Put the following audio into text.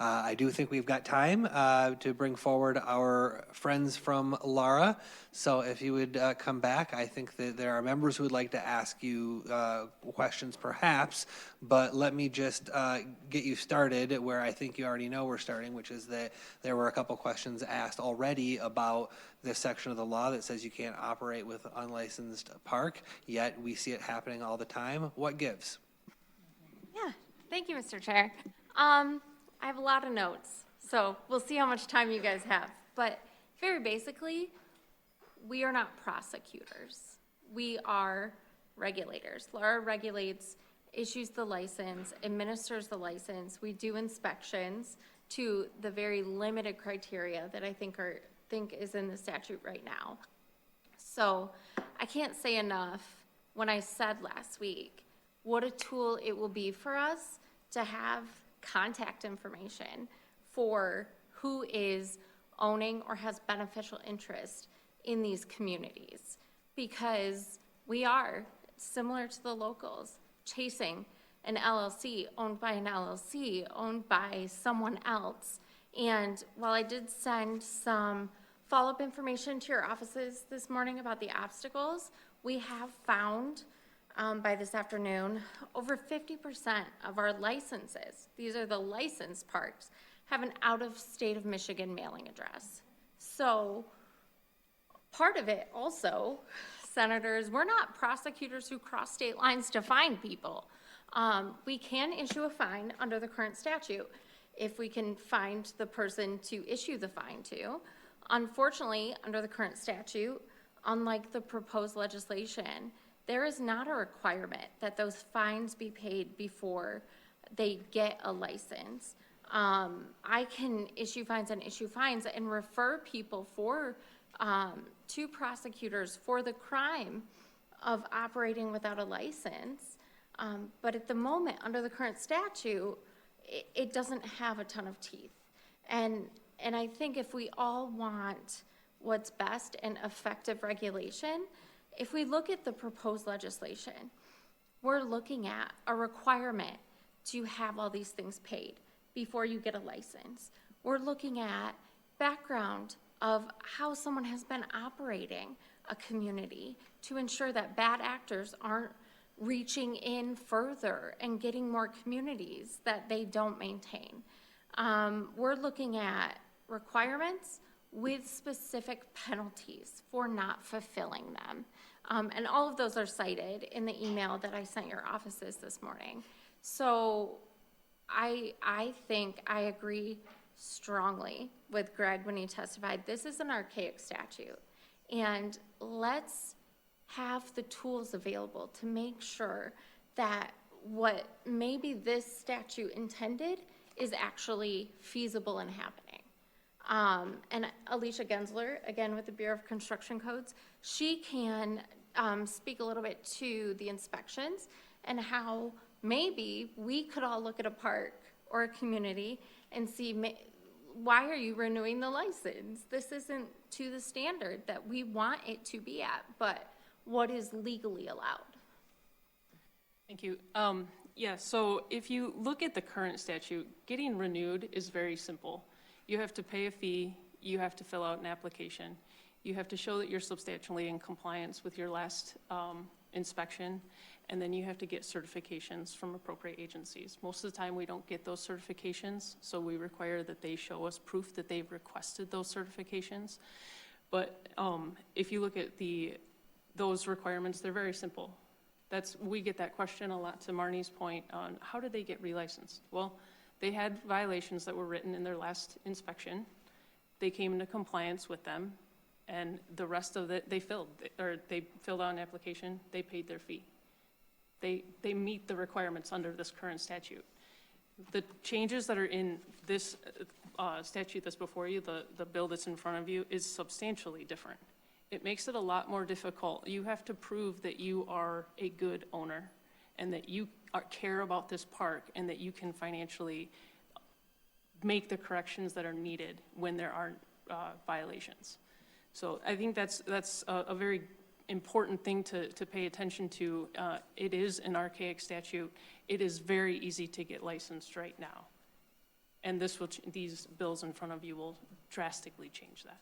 I do think we've got time to bring forward our friends from LARA. So if you would come back, I think that there are members who would like to ask you questions perhaps, but let me just get you started where I think you already know we're starting, which is that there were a couple questions asked already about this section of the law that says you can't operate with unlicensed park, yet we see it happening all the time. What gives? Yeah, thank you, Mr. Chair. I have a lot of notes, so we'll see how much time you guys have. But very basically, we are not prosecutors. We are regulators. LARA regulates, issues the license, administers the license. We do inspections to the very limited criteria that I think is in the statute right now. So I can't say enough when I said last week what a tool it will be for us to have contact information for who is owning or has beneficial interest in these communities, because we are similar to the locals chasing an LLC owned by an LLC owned by someone else. And while I did send some follow-up information to your offices this morning about the obstacles, we have found by this afternoon, over 50% of our licenses, these are the licensed parks, have an out-of-state of Michigan mailing address. So part of it also, senators, we're not prosecutors who cross state lines to find people. We can issue a fine under the current statute if we can find the person to issue the fine to. Unfortunately, under the current statute, unlike the proposed legislation, there is not a requirement that those fines be paid before they get a license. I can issue fines and refer people to prosecutors for the crime of operating without a license. But at the moment, under the current statute, it doesn't have a ton of teeth. And I think if we all want what's best and effective regulation, if we look at the proposed legislation, we're looking at a requirement to have all these things paid before you get a license. We're looking at background of how someone has been operating a community to ensure that bad actors aren't reaching in further and getting more communities that they don't maintain. We're looking at requirements with specific penalties for not fulfilling them. And all of those are cited in the email that I sent your offices this morning. So I think I agree strongly with Greg when he testified. This is an archaic statute, and let's have the tools available to make sure that what maybe this statute intended is actually feasible and happening. And Alicia Gensler, again with the Bureau of Construction Codes, she can speak a little bit to the inspections and how maybe we could all look at a park or a community and see, why are you renewing the license? This isn't to the standard that we want it to be at, but what is legally allowed? Thank you. Yeah, so if you look at the current statute, getting renewed is very simple. You have to pay a fee, you have to fill out an application, you have to show that you're substantially in compliance with your last inspection, and then you have to get certifications from appropriate agencies. Most of the time we don't get those certifications, so we require that they show us proof that they've requested those certifications. But if you look at those requirements, they're very simple. We get that question a lot, to Marnie's point on how did they get relicensed? Well, they had violations that were written in their last inspection. They came into compliance with them, and the rest of it they filled out an application, they paid their fee. They meet the requirements under this current statute. The changes that are in this statute that's before you, the bill that's in front of you, is substantially different. It makes it a lot more difficult. You have to prove that you are a good owner and that you care about this park and that you can financially make the corrections that are needed when there are violations. So I think that's a very important thing to pay attention to. It is an archaic statute. It is very easy to get licensed right now. And this will, these bills in front of you will drastically change that.